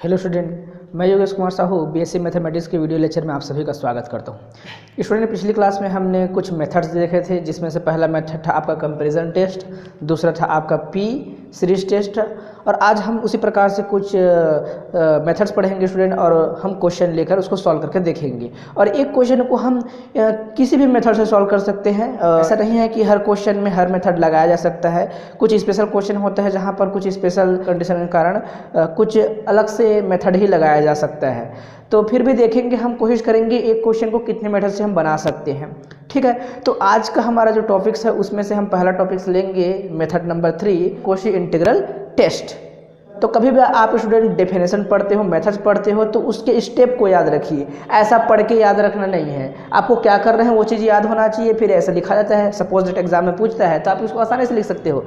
Hello student, मैं Yogesh Kumar Sahu BSc mathematics के video lecture में आप सभी का स्वागत करता हूँ। स्टूडेंट, पिछली क्लास में हमने कुछ मेथड्स देखे थे, जिसमें से पहला मेथड था आपका कंपैरिजन टेस्ट, दूसरा था आपका पी सीरीज टेस्ट, और आज हम उसी प्रकार से कुछ मेथड्स पढ़ेंगे स्टूडेंट, और हम क्वेश्चन लेकर उसको सॉल्व करके देखेंगे। और एक क्वेश्चन को हम किसी भी मेथड से सॉल्व कर सकते हैं। ऐसा नहीं है कि हर क्वेश्चन में हर मेथड लगाया जा सकता है। कुछ स्पेशल क्वेश्चन होता है जहाँ पर कुछ स्पेशल कंडीशन के कारण कुछ अलग से मेथड ही लगाया जा सकता है। तो फिर भी देखेंगे, हम कोशिश करेंगे एक क्वेश्चन को कितने मेथड से हम बना सकते हैं। ठीक है, तो आज का हमारा जो टॉपिक्स है उसमें से हम पहला टॉपिक्स लेंगे method number 3, Cauchy integral test. तो कभी भी आप स्टूडेंट डेफिनेशन पढ़ते हो, मेथड्स पढ़ते हो, तो उसके स्टेप को याद रखिए। ऐसा पढ़ के याद रखना नहीं है, आपको क्या कर रहे हैं वो चीज़ याद होना चाहिए। फिर ऐसा लिखा जाता है, सपोज दैट एग्जाम में पूछता है तो आप उसको आसानी से लिख सकते हो।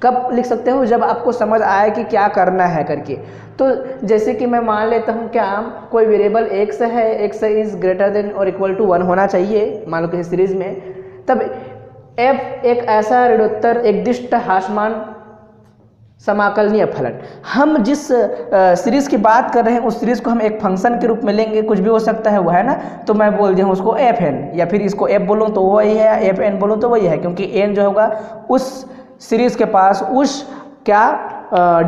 कब लिख सकते हो? जब आपको समझ आए कि क्या करना है करके। तो जैसे कि मैं मान लेता हूँ, क्या कोई वेरिएबल x है, x इज ग्रेटर देन और इक्वल टू 1 होना चाहिए, मान लो किसी सीरीज में। तब f एक ऐसा ऋणोत्तर एकदिष्ट हासमान समाकलनीय फलन। हम जिस सीरीज की बात कर रहे हैं उस सीरीज को हम एक फंक्शन के रूप में लेंगे, कुछ भी हो सकता है वो, है ना। तो मैं बोल दिया हूँ उसको fn, या फिर इसको f बोलूँ तो वही है, fn बोलूँ तो वही है, क्योंकि n जो होगा उस सीरीज के पास उस क्या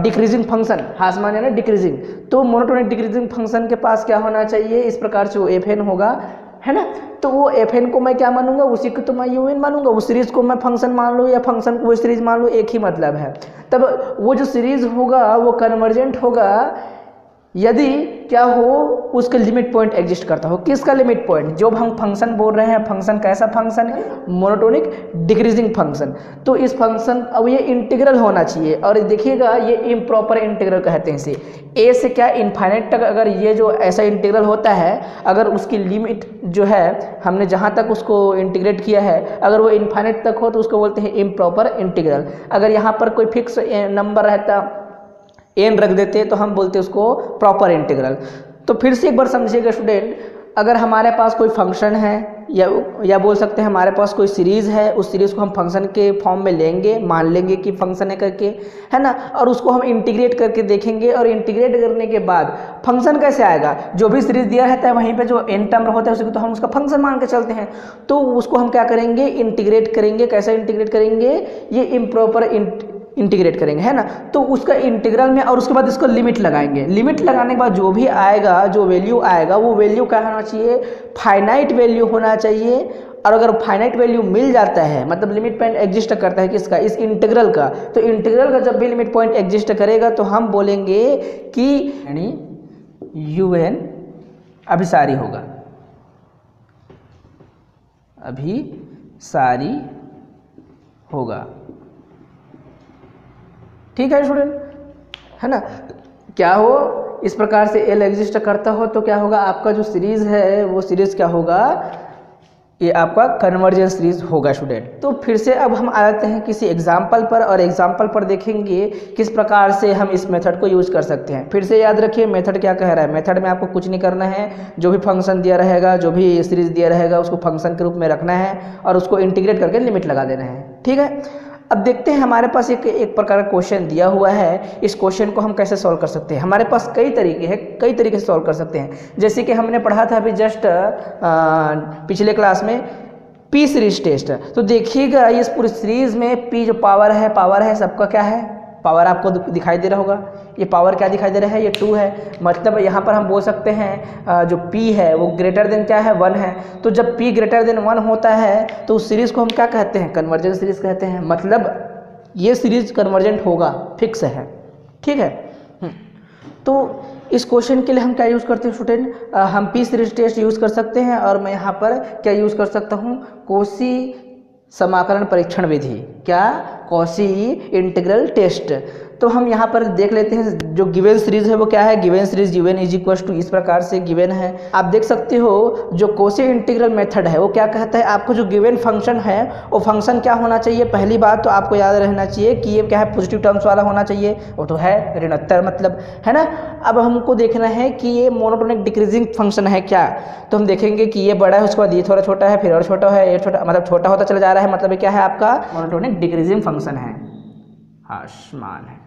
डिक्रीजिंग फंक्शन, हासमान यानी डिक्रीजिंग, तो मोनोटोनिक डिक्रीजिंग फंक्शन के पास क्या होना चाहिए, इस प्रकार से वो fn होगा, है ना। तो वो fn को मैं क्या मानूंगा, उसी को तो मैं un मानूंगा। उस सीरीज को मैं फंक्शन मान लूँ या फंक्शन को वो सीरीज मान लूँ, एक ही मतलब है। तब वो जो सीरीज होगा वो कन्वर्जेंट होगा यदि क्या हो, उसके लिमिट पॉइंट एग्जिस्ट करता हो। किसका लिमिट पॉइंट? जो हम फंक्शन बोल रहे हैं, फंक्शन कैसा फंक्शन है? Monotonic decreasing function. तो इस फंक्शन, अब ये इंटीग्रल होना चाहिए, और देखिएगा ये इम्प्रॉपर इंटीग्रल कहते हैं इसे। ए से क्या इन्फाइनाइट तक अगर ये जो ऐसा इंटीग्रल होता है, अगर उसकी लिमिट जो है हमने जहाँ तक उसको इंटीग्रेट किया है, अगर वो इन्फाइनाइट तक हो तो उसको बोलते हैं इम्प्रॉपर इंटीग्रल। अगर यहाँ पर कोई फिक्स नंबर रहता, n रख देते, तो हम बोलते उसको प्रॉपर इंटीग्रल। तो फिर से एक बार समझिएगा स्टूडेंट, अगर हमारे पास कोई फंक्शन है या बोल सकते हैं हमारे पास कोई सीरीज़ है, उस सीरीज़ को हम फंक्शन के फॉर्म में लेंगे, मान लेंगे कि फंक्शन है करके, है ना, और उसको हम इंटीग्रेट करके देखेंगे। और इंटीग्रेट करने के बाद फंक्शन कैसे आएगा? जो भी सीरीज़ दिया रहता है वहीं पे जो n टर्म होता है उसको तो हम उसका फंक्शन मान के चलते हैं। तो उसको हम क्या करेंगे, इंटीग्रेट करेंगे। कैसे इंटीग्रेट करेंगे? ये इम्प्रॉपर इंटीग्रेट करेंगे, है ना। तो उसका इंटीग्रल में, और उसके बाद इसको लिमिट लगाएंगे। लिमिट लगाने के बाद जो भी आएगा, जो वैल्यू आएगा, वो वैल्यू क्या होना चाहिए? फाइनाइट वैल्यू होना चाहिए। और अगर फाइनाइट वैल्यू मिल जाता है, मतलब लिमिट पॉइंट एग्जिस्ट करता है किसका? इस इंटीग्रल का। तो इंटीग्रल का जब भी लिमिट पॉइंट एग्जिस्ट करेगा तो हम बोलेंगे कि यानी un अभिसारी होगा, अभिसारी होगा। ठीक है स्टूडेंट, है ना। क्या हो, इस प्रकार से एल एग्जिस्ट करता हो तो क्या होगा, आपका जो सीरीज है वो सीरीज क्या होगा, ये आपका कन्वर्जेंट सीरीज होगा स्टूडेंट। तो फिर से अब हम आ जाते हैं किसी एग्जाम्पल पर, और एग्जाम्पल पर देखेंगे किस प्रकार से हम इस मेथड को यूज कर सकते हैं। फिर से याद रखिए मेथड क्या कह रहा है। मेथड में आपको कुछ नहीं करना है, जो भी फंक्शन दिया रहेगा, जो भी सीरीज दिया रहेगा, उसको फंक्शन के रूप में रखना है और उसको इंटीग्रेट करके लिमिट लगा देना है। ठीक है, अब देखते हैं हमारे पास एक प्रकार का क्वेश्चन दिया हुआ है। इस क्वेश्चन को हम कैसे सॉल्व कर सकते हैं? हमारे पास कई तरीके हैं, कई तरीके से सॉल्व कर सकते हैं। जैसे कि हमने पढ़ा था अभी जस्ट पिछले क्लास में पी सीरीज टेस्ट। तो देखिएगा इस पूरी सीरीज में पी जो पावर है सबका क्या है? पावर आपको दिखाई दे रहा होगा। ये पावर क्या दिखाई दे रहा है? ये 2 है। मतलब यहाँ पर हम बोल सकते हैं जो p है वो ग्रेटर देन क्या है? 1 है। तो जब p ग्रेटर देन 1 होता है तो उस सीरीज़ को हम क्या कहते हैं? कन्वर्जेंट सीरीज़ कहते हैं। मतलब ये सीरीज़ कन्वर्जेंट होगा, फिक्स है। ठीक है। तो इस क्वेश्चन के लिए हम क्या यूज़ करते हैं स्टूडेंट? हम पी सीरीज टेस्ट यूज़ कर सकते हैं, और मैं यहाँ पर क्या यूज़ कर सकता हूँ? कॉची समाकलन परीक्षण विधि। क्या? Cauchy integral test. तो हम यहाँ पर देख लेते हैं जो गिवन सीरीज है वो क्या है। Given series un is equal to इस प्रकार से गिवन है। आप देख सकते हो जो कॉची इंटीग्रल मेथड है वो क्या कहता है, आपको जो गिवन फंक्शन है वो फंक्शन क्या होना चाहिए। पहली बात तो आपको याद रहना चाहिए कि ये क्या है, पॉजिटिव टर्म्स वाला होना चाहिए। वो तो है ऋणोत्तर, मतलब, है ना। अब हमको देखना है कि ये मोनोटोनिक डिक्रीजिंग फंक्शन है क्या। तो हम देखेंगे कि ये बड़ा है, उसके बाद ये थोड़ा छोटा है, फिर और छोटा है, ये छोटा, मतलब छोटा होता चला जा रहा है। मतलब ये क्या है, आपका मोनोटोनिक डिक्रीजिंग फंक्शन है, हासमान है।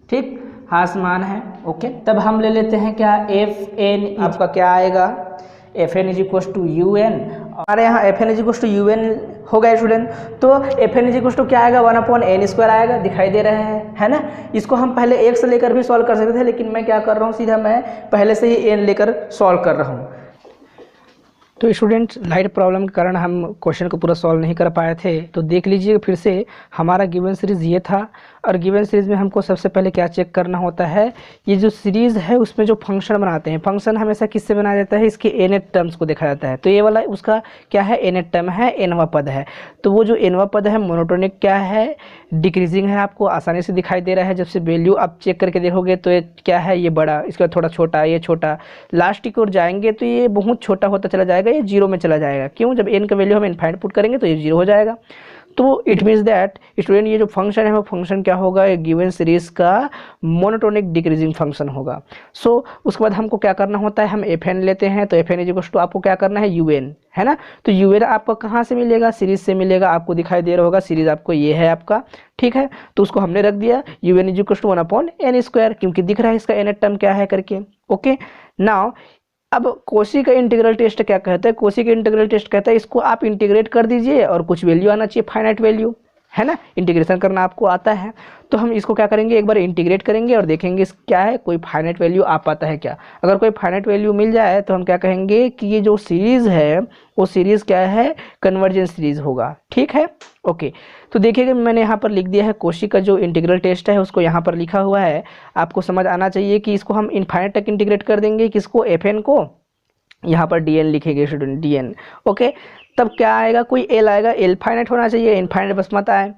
ठीक। आसमान है। ओके, तब हम ले लेते हैं क्या, एफ एन आपका क्या आएगा, F N is equal to U N. हमारे यहाँ F N is equal to U N हो गया स्टूडेंट। तो F N is equal to क्या आएगा, 1/n² आएगा, दिखाई दे रहा है ना। इसको हम पहले एक से लेकर भी सॉल्व कर सकते थे, लेकिन मैं क्या कर रहा हूँ, सीधा मैं पहले से ही एन लेकर सॉल्व कर रहा हूँ। तो स्टूडेंट्स, लाइट प्रॉब्लम के कारण हम क्वेश्चन को पूरा सॉल्व नहीं कर पाए थे। तो देख लीजिए फिर से, हमारा गिवन सीरीज़ ये था, और गिवन सीरीज़ में हमको सबसे पहले क्या चेक करना होता है, ये जो सीरीज़ है उसमें जो फंक्शन बनाते हैं, फंक्शन हमेशा किससे बनाया जाता है, इसके nth टर्म्स को देखा जाता है। तो ये वाला उसका क्या है, nth टर्म है, nवां पद है। तो वो जो nवां पद है मोनोटोनिक क्या है, डिक्रीजिंग है, आपको आसानी से दिखाई दे रहा है। जब से वैल्यू आप चेक करके देखोगे तो ये क्या है, ये बड़ा, इसके बाद थोड़ा छोटा, ये छोटा, लास्ट की ओर जाएंगे तो ये बहुत छोटा होता चला जाएगा, ये जीरो में चला जाएगा। क्यों, जब n का वैल्यू हम इनफाइनाइट पुट करेंगे तो ये जीरो हो जाएगा। तो इट मीन्स दैट स्टूडेंट, ये जो फंक्शन है वो फंक्शन क्या होगा, एक गिवन सीरीज का मोनोटोनिक डिक्रीजिंग फंक्शन होगा। सो उसके बाद हमको क्या करना होता है, हम एफ एन लेते हैं। तो F N is equal to आपको क्या करना है, यू एन, है ना। तो यू एन आपको कहाँ से मिलेगा, सीरीज से मिलेगा। आपको दिखाई दे रहा होगा सीरीज आपको ये है आपका, ठीक है। तो उसको हमने रख दिया U N is equal to 1/n², क्योंकि दिख रहा है इसका nth टर्म क्या है करके। ओके, नाउ अब कोशी का इंटीग्रल टेस्ट क्या कहता है, कोशी का इंटीग्रल टेस्ट कहता है इसको आप इंटीग्रेट कर दीजिए और कुछ वैल्यू आना चाहिए, फाइनाइट वैल्यू, है ना। इंटीग्रेशन करना आपको आता है, तो हम इसको क्या करेंगे, एक बार इंटीग्रेट करेंगे और देखेंगे इस क्या है, कोई फाइनाइट वैल्यू आ पाता है क्या। अगर कोई फाइनाइट वैल्यू मिल जाए तो हम क्या कहेंगे कि ये जो सीरीज है वो सीरीज क्या है, कन्वर्जेंस सीरीज होगा, ठीक है। ओके, तो देखिएगा मैंने यहाँ पर लिख दिया है कोशी का जो इंटीग्रल टेस्ट है उसको यहाँ पर लिखा हुआ है। आपको समझ आना चाहिए कि इसको हम इनफाइनाइट तक इंटीग्रेट कर देंगे, किसको, एफ एन को, यहाँ पर डी एन लिखेंगे स्टूडेंट, डी एन। ओके, तब क्या आएगा, कोई एल आएगा, एल फाइनाइट होना चाहिए, इनफाइनाइट बस मत आए।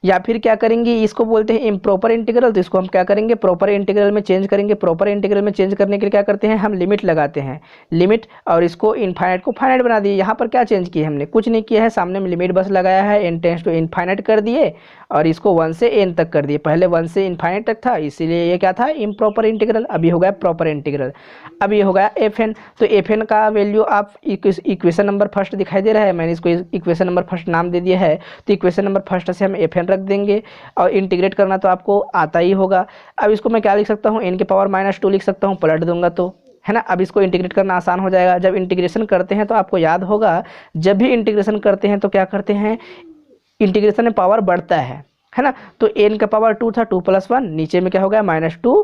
या फिर क्या करेंगे, इसको बोलते हैं इम्प्रॉपर इंटीग्रल, तो इसको हम क्या करेंगे, प्रॉपर इंटीग्रल में चेंज करेंगे। प्रॉपर इंटीग्रल में चेंज करने के लिए क्या करते हैं, हम लिमिट लगाते हैं, लिमिट, और इसको इनफाइनाइट को फाइनाइट बना दिए। यहाँ पर क्या चेंज किया हमने, कुछ नहीं किया है, सामने में लिमिट बस लगाया है, n टेंड्स टू इनफाइनाइट कर दिए और इसको 1 से n तक कर दिए। पहले 1 से इनफाइनाइट तक था, इसीलिए ये क्या था, इम्प्रॉपर इंटीग्रल। अभी हो गया प्रॉपर इंटीग्रल, अब ये हो गया एफ एन। तो एफ एन का वैल्यू आप इक्वेशन नंबर फर्स्ट दिखाई दे रहा है, मैंने इसको इक्वेशन नंबर फर्स्ट नाम दे दिया है। तो इक्वेशन नंबर फर्स्ट से हम एफ एन रख देंगे, और इंटीग्रेट करना तो आपको आता ही होगा। अब इसको मैं क्या लिख सकता हूँ, n की पावर -2 लिख सकता हूँ, पलट दूंगा तो, है ना। अब इसको इंटीग्रेट करना आसान हो जाएगा। जब इंटीग्रेशन करते हैं तो आपको याद होगा, जब भी इंटीग्रेशन करते हैं तो क्या करते हैं, इंटीग्रेशन में पावर बढ़ता है ना। तो n का पावर 2 था, 2 + 1, नीचे में क्या हो गया, -2,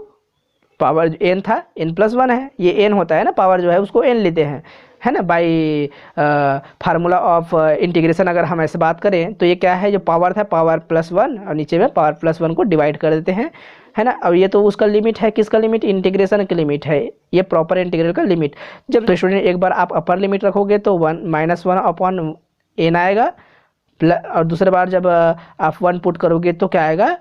पावर n था, n + 1 है, ये n होता है ना, पावर जो है उसको n लेते हैं, है ना। बाई फार्मूला ऑफ इंटीग्रेशन अगर हम ऐसे बात करें तो ये क्या है, जो पावर था पावर +1 और नीचे में पावर +1 को डिवाइड कर देते हैं, है ना। अब ये तो उसका लिमिट है, किसका लिमिट, इंटीग्रेशन की लिमिट है, ये प्रॉपर इंटीग्रल का लिमिट। जब तो स्टूडेंट एक बार आप अपर लिमिट रखोगे तो -1/n आएगा, और दूसरे बार जब आप 1 पुट करोगे तो क्या आएगा,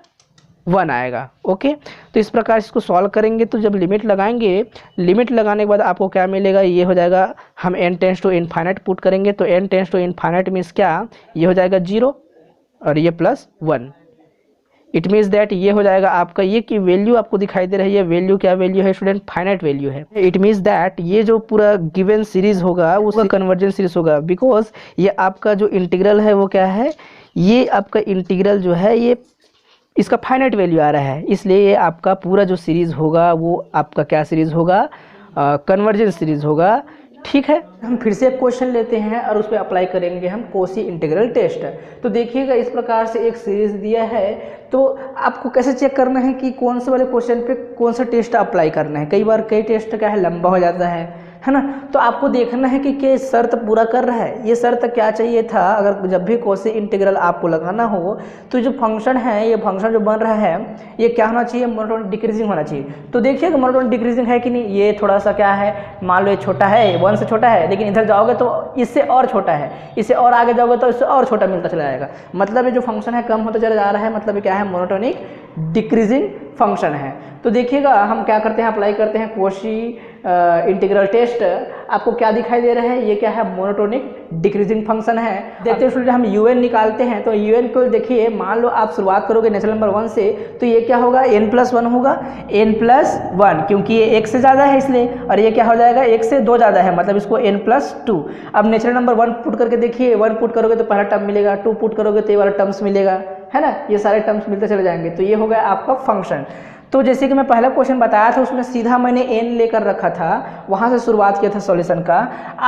1 आएगा। ओके, तो इस प्रकार इसको सॉल्व करेंगे। तो जब लिमिट लगाएंगे, लिमिट लगाने के बाद आपको क्या मिलेगा, ये हो जाएगा, हम n tends to infinite put करेंगे तो n tends to infinite means क्या, ये हो जाएगा 0 और ये +1। इट मीन्स दैट ये हो जाएगा आपका, ये की वैल्यू आपको दिखाई दे रही है, वैल्यू क्या वैल्यू है स्टूडेंट, फाइनाइट वैल्यू है। इट मीन्स दैट ये जो पूरा गिवन सीरीज होगा उसका कन्वर्जेंस सीरीज होगा, बिकॉज ये आपका जो इंटीग्रल है वो क्या है, ये आपका इंटीग्रल जो है ये इसका फाइनाइट वैल्यू आ रहा है, इसलिए ये आपका पूरा जो सीरीज़ होगा वो आपका क्या सीरीज़ होगा, कन्वर्जेंस सीरीज़ होगा, ठीक है। हम फिर से एक क्वेश्चन लेते हैं और उस पर अप्लाई करेंगे हम कोशी इंटीग्रल टेस्ट। तो देखिएगा इस प्रकार से एक सीरीज दिया है, तो आपको कैसे चेक करना है कि कौन से वाले क्वेश्चन पे कौन सा टेस्ट अप्लाई करना है। कई बार कई टेस्ट क्या है, लंबा हो जाता है ना। तो आपको देखना है कि क्या शर्त पूरा कर रहा है। ये शर्त क्या चाहिए था, अगर जब भी कोशी इंटीग्रल आपको लगाना हो तो जो फंक्शन है, ये फंक्शन जो बन रहा है ये क्या होना चाहिए, मोनोटोनिक डिक्रीजिंग होना चाहिए। तो देखिएगा मोनोटोनिक डिक्रीजिंग है कि नहीं, ये थोड़ा सा क्या है, मान लो ये छोटा है, 1 से छोटा है, लेकिन इधर जाओगे तो इससे और छोटा है, इससे और आगे जाओगे तो इससे और छोटा मिलता चला जाएगा। मतलब ये जो फंक्शन है कम होता चला जा रहा है, मतलब ये क्या है, मोनोटोनिक डिक्रीजिंग फंक्शन है। तो देखिएगा हम क्या करते हैं, अप्लाई करते हैं कोशी इंटीग्रल टेस्ट। आपको क्या दिखाई दे रहा है, ये क्या है, मोनोटोनिक डिक्रीजिंग फंक्शन है। देखते हैं स्टूडेंट, हम un निकालते हैं। तो un को देखिए, मान लो आप शुरुआत करोगे नेचुरल नंबर 1 से, तो ये क्या होगा, n + 1 होगा, n + 1, क्योंकि ये 1 से ज़्यादा है इसलिए, और ये क्या हो जाएगा, 1 से 2 ज़्यादा है, मतलब इसको n + 2। अब नेचुरल नंबर 1 पुट करके देखिए, 1 पुट करोगे तो पहला टर्म मिलेगा, 2 पुट करोगे तो ये वाला टर्म्स मिलेगा, है ना। ये सारे टर्म्स मिलते चले जाएंगे, तो ये हो गया आपका फंक्शन। तो जैसे कि मैं पहला क्वेश्चन बताया था उसमें सीधा मैंने n लेकर रखा था, वहाँ से शुरुआत किया था सॉल्यूशन का।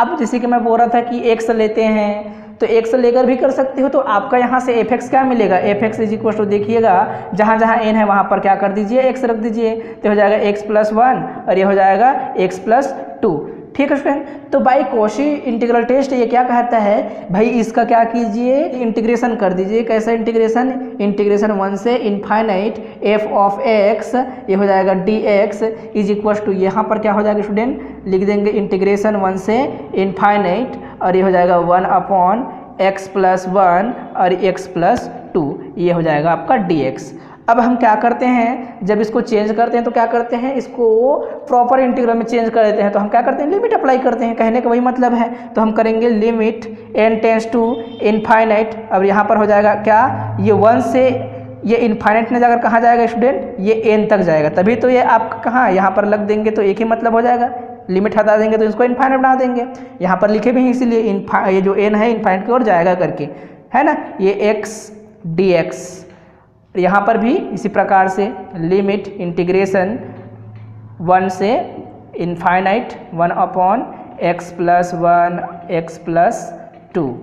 अब जैसे कि मैं बोल रहा था कि x लेते हैं तो x लेकर भी कर सकते हो, तो आपका यहाँ से f(x) क्या मिलेगा, f(x) इज इक्वल टू देखिएगा जहाँ जहाँ n है वहाँ पर क्या कर दीजिए x रख दीजिए, तो हो जाएगा x+1 और ये हो जाएगा x+2। ठीक है स्टूडेंट, तो बाई कॉची इंटीग्रल टेस्ट ये क्या कहता है भाई, इसका क्या कीजिए इंटीग्रेशन कर दीजिए। कैसा इंटीग्रेशन, इंटीग्रेशन 1 से इनफाइनाइट f ऑफ x, ये हो जाएगा dx इज इक्वल टू, यहाँ पर क्या हो जाएगा स्टूडेंट, लिख देंगे इंटीग्रेशन 1 से इनफाइनाइट और ये हो जाएगा 1/x+1 और x+2, ये हो जाएगा आपका dx। अब हम क्या करते हैं, जब इसको चेंज करते हैं तो क्या करते हैं, इसको प्रॉपर इंटीग्रल में चेंज कर देते हैं, तो हम क्या करते हैं लिमिट अप्लाई करते हैं, कहने का वही मतलब है। तो हम करेंगे limit n tends to infinite. अब यहाँ पर हो जाएगा क्या, ये 1 से ये इनफाइनाइट में जाकर कहाँ जाएगा स्टूडेंट, ये n तक जाएगा, तभी तो ये आपका कहाँ यहाँ पर लग देंगे तो एक ही मतलब हो जाएगा, लिमिट हटा देंगे तो इसको इनफाइनाइट बना देंगे। यहाँ पर लिखे भी हैं इसीलिए ये जो n है इनफाइनाइट की ओर जाएगा करके, है ना, ये x dx। यहाँ पर भी इसी प्रकार से लिमिट इंटीग्रेशन 1 से इनफाइनाइट 1/x+1 x+2।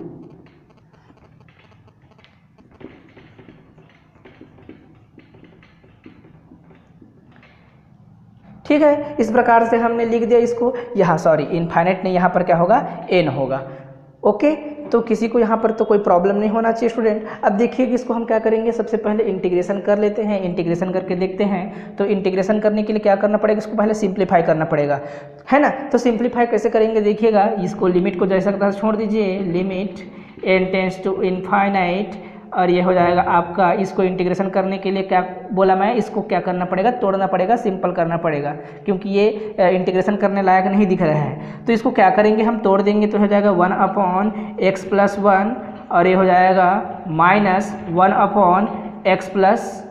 ठीक है, इस प्रकार से हमने लिख दिया इसको। यहाँ सॉरी इनफाइनाइट नहीं, यहाँ पर क्या होगा n होगा। ओके, तो किसी को यहाँ पर तो कोई प्रॉब्लम नहीं होना चाहिए स्टूडेंट। अब देखिए कि इसको हम क्या करेंगे, सबसे पहले इंटीग्रेशन कर लेते हैं, इंटीग्रेशन करके देखते हैं। तो इंटीग्रेशन करने के लिए क्या करना पड़ेगा, इसको पहले सिंप्लीफाई करना पड़ेगा, है ना। तो सिंप्लीफाई कैसे करेंगे देखिएगा, इसको लिमिट को जैसा था छोड़ दीजिए, limit n tends to infinite और ये हो जाएगा आपका, इसको इंटीग्रेशन करने के लिए क्या बोला मैं, इसको क्या करना पड़ेगा, तोड़ना पड़ेगा, सिंपल करना पड़ेगा, क्योंकि ये इंटीग्रेशन करने लायक नहीं दिख रहा है। तो इसको क्या करेंगे, हम तोड़ देंगे तो हो जाएगा 1/x+1 और ये हो जाएगा -1/x+2।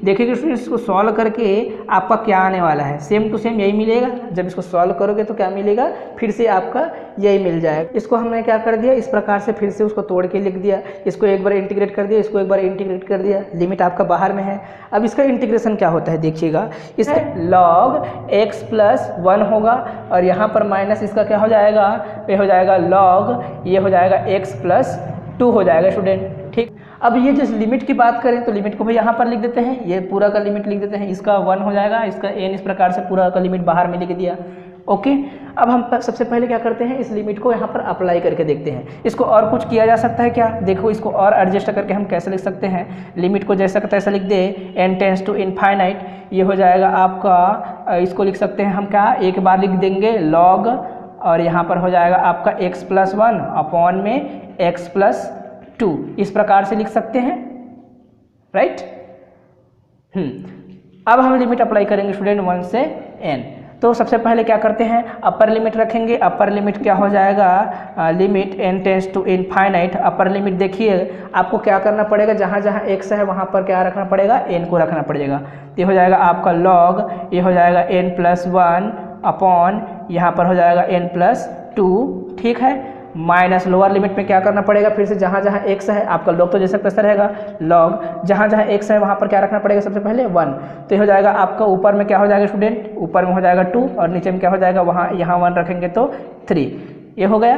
देखिए स्टूडेंट, इसको सॉल्व करके आपका क्या आने वाला है, सेम टू सेम यही मिलेगा। जब इसको सॉल्व करोगे तो क्या मिलेगा, फिर से आपका यही मिल जाएगा। इसको हमने क्या कर दिया, इस प्रकार से फिर से उसको तोड़ के लिख दिया, इसको एक बार इंटीग्रेट कर दिया, इसको एक बार इंटीग्रेट कर दिया, लिमिट आपका बाहर में है। अब इसका इंटीग्रेशन क्या होता है देखिएगा, इसका log x+1 होगा और यहाँ पर माइनस इसका क्या हो जाएगा, ये हो जाएगा log, ये हो जाएगा x+2 हो जाएगा स्टूडेंट। ठीक, अब ये जिस लिमिट की बात करें तो लिमिट को भी यहाँ पर लिख देते हैं, ये पूरा का लिमिट लिख देते हैं, इसका 1 हो जाएगा, इसका n, इस प्रकार से पूरा का लिमिट बाहर में लिख दिया। ओके, अब हम सबसे पहले क्या करते हैं, इस लिमिट को यहाँ पर अप्लाई करके देखते हैं। इसको और कुछ किया जा सकता है क्या, देखो इसको और एडजस्ट करके हम कैसे लिख सकते हैं, लिमिट को जैसा तैसा लिख दे, n टेंस टू इनफाइनाइट, ये हो जाएगा आपका, इसको लिख सकते हैं हम क्या, एक बार लिख देंगे log और यहाँ पर हो जाएगा आपका x+1 अपॉन में x+2, इस प्रकार से लिख सकते हैं, राइट। अब हम लिमिट अप्लाई करेंगे स्टूडेंट 1 से n। तो सबसे पहले क्या करते हैं, अपर लिमिट रखेंगे। अपर लिमिट क्या हो जाएगा, limit n tends to infinite. Upper limit देखिए आपको क्या करना पड़ेगा, जहाँ जहाँ x है वहाँ पर क्या रखना पड़ेगा, n को रखना पड़ेगा। ये हो जाएगा आपका log, ये हो जाएगा n+1 अपॉन, यहाँ पर हो जाएगा n+2, ठीक है। माइनस लोअर लिमिट में क्या करना पड़ेगा, फिर से जहाँ जहाँ x है आपका log तो जैसा तैसा रहेगा, log जहाँ जहाँ x है वहाँ पर क्या रखना पड़ेगा, सबसे पहले 1। तो ये हो जाएगा आपका, ऊपर में क्या हो जाएगा स्टूडेंट, ऊपर में हो जाएगा 2 और नीचे में क्या हो जाएगा, वहाँ यहाँ 1 रखेंगे तो 3, ये हो गया।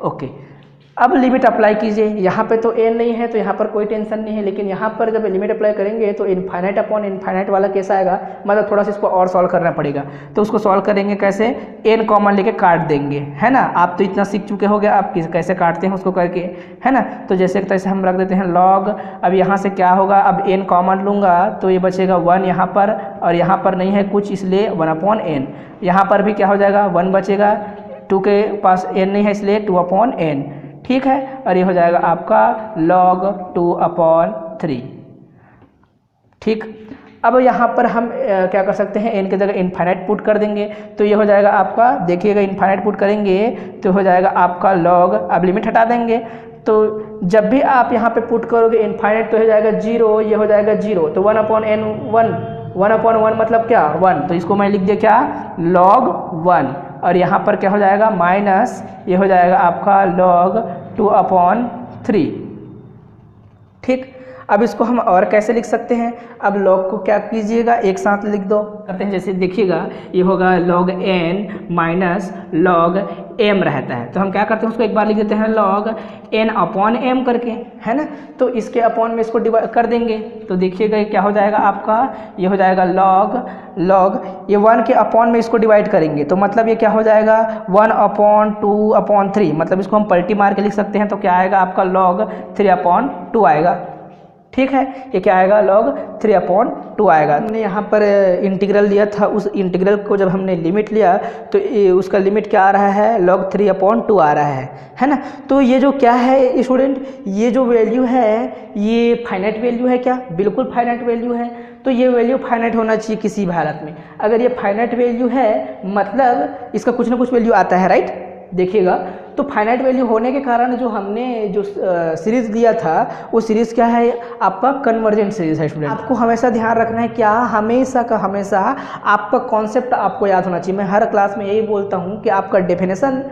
ओके, अब लिमिट अप्लाई कीजिए। यहाँ पे तो n नहीं है तो यहाँ पर कोई टेंशन नहीं है, लेकिन यहाँ पर जब लिमिट अप्लाई करेंगे तो इनफाइनाइट अपॉन इनफाइनाइट वाला कैसा आएगा, मतलब थोड़ा सा इसको और सॉल्व करना पड़ेगा। तो उसको सॉल्व करेंगे कैसे, n कॉमन लेके काट देंगे, है ना। आप तो इतना सीख चुके होगे आप कैसे काटते हैं उसको करके, है ना। तो जैसे तैसे हम रख देते हैं log। अब यहाँ से क्या होगा, अब n कॉमन लूँगा तो ये बचेगा 1 यहाँ पर, और यहाँ पर नहीं है कुछ इसलिए 1/n। यहाँ पर भी क्या हो जाएगा, 1 बचेगा, 2 के पास n नहीं है इसलिए 2/n, ठीक है। और ये हो जाएगा आपका log 2/3, ठीक। अब यहाँ पर हम क्या कर सकते हैं, n की जगह इनफाइनाइट पुट कर देंगे तो ये हो जाएगा आपका, देखिएगा इनफाइनाइट पुट करेंगे तो हो जाएगा आपका log। अब लिमिट हटा देंगे तो जब भी आप यहाँ पे पुट करोगे इनफाइनाइट तो हो जाएगा 0, ये हो जाएगा 0, तो 1/n 1/1 मतलब क्या 1, तो इसको मैं लिख दिया क्या, log 1। और यहाँ पर क्या हो जाएगा माइनस, ये हो जाएगा आपका log 2/3, ठीक। अब इसको हम और कैसे लिख सकते हैं, अब log को क्या कीजिएगा, एक साथ लिख दो करते हैं। जैसे देखिएगा ये होगा log n minus log m रहता है, तो हम क्या करते हैं उसको एक बार लिख देते हैं log n अपॉन m करके, है ना। तो इसके अपॉन में इसको डिवाइड कर देंगे, तो देखिएगा ये क्या हो जाएगा आपका, ये हो जाएगा log ये 1 के अपॉन में इसको डिवाइड करेंगे, तो मतलब ये क्या हो जाएगा 1/2/3, मतलब इसको हम पलटी मार के लिख सकते हैं, तो क्या आएगा आपका log 3/2 आएगा। ठीक है, ये क्या आएगा log 3/2 आएगा। हमने यहाँ पर इंटीग्रल लिया था, उस इंटीग्रल को जब हमने लिमिट लिया तो उसका लिमिट क्या आ रहा है, log 3/2 आ रहा है ना। तो ये जो क्या है स्टूडेंट, ये जो वैल्यू है ये फाइनाइट वैल्यू है क्या, बिल्कुल फाइनाइट वैल्यू है। तो ये वैल्यू फाइनाइट होना चाहिए किसी भी हालत में, अगर ये फाइनाइट वैल्यू है मतलब इसका कुछ ना कुछ वैल्यू आता है, राइट। देखिएगा तो फाइनाइट वैल्यू होने के कारण जो हमने जो सीरीज़ लिया था वो सीरीज़ क्या है, आपका कन्वर्जेंट सीरीज़ है स्टूडेंट। आपको हमेशा ध्यान रखना है क्या, हमेशा का हमेशा आपका कॉन्सेप्ट आपको याद होना चाहिए। मैं हर क्लास में यही बोलता हूँ कि आपका डेफिनेशन,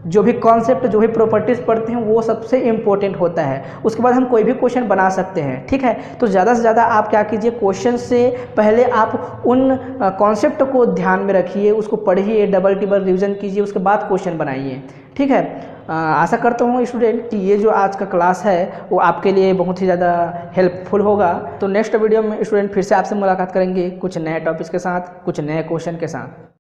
जो भी कॉन्सेप्ट, जो भी प्रॉपर्टीज़ पढ़ते हैं वो सबसे इम्पोर्टेंट होता है, उसके बाद हम कोई भी क्वेश्चन बना सकते हैं। ठीक है, तो ज़्यादा से ज़्यादा आप क्या कीजिए, क्वेश्चन से पहले आप उन कॉन्सेप्ट को ध्यान में रखिए, उसको पढ़िए, डबल टिबल रिवीजन कीजिए, उसके बाद क्वेश्चन बनाइए। ठीक है, आशा करता हूँ स्टूडेंट कि ये जो आज का क्लास है वो आपके लिए बहुत ही ज़्यादा हेल्पफुल होगा। तो नेक्स्ट वीडियो में स्टूडेंट फिर से आपसे मुलाकात करेंगे कुछ नए टॉपिक्स के साथ, कुछ नए क्वेश्चन के साथ।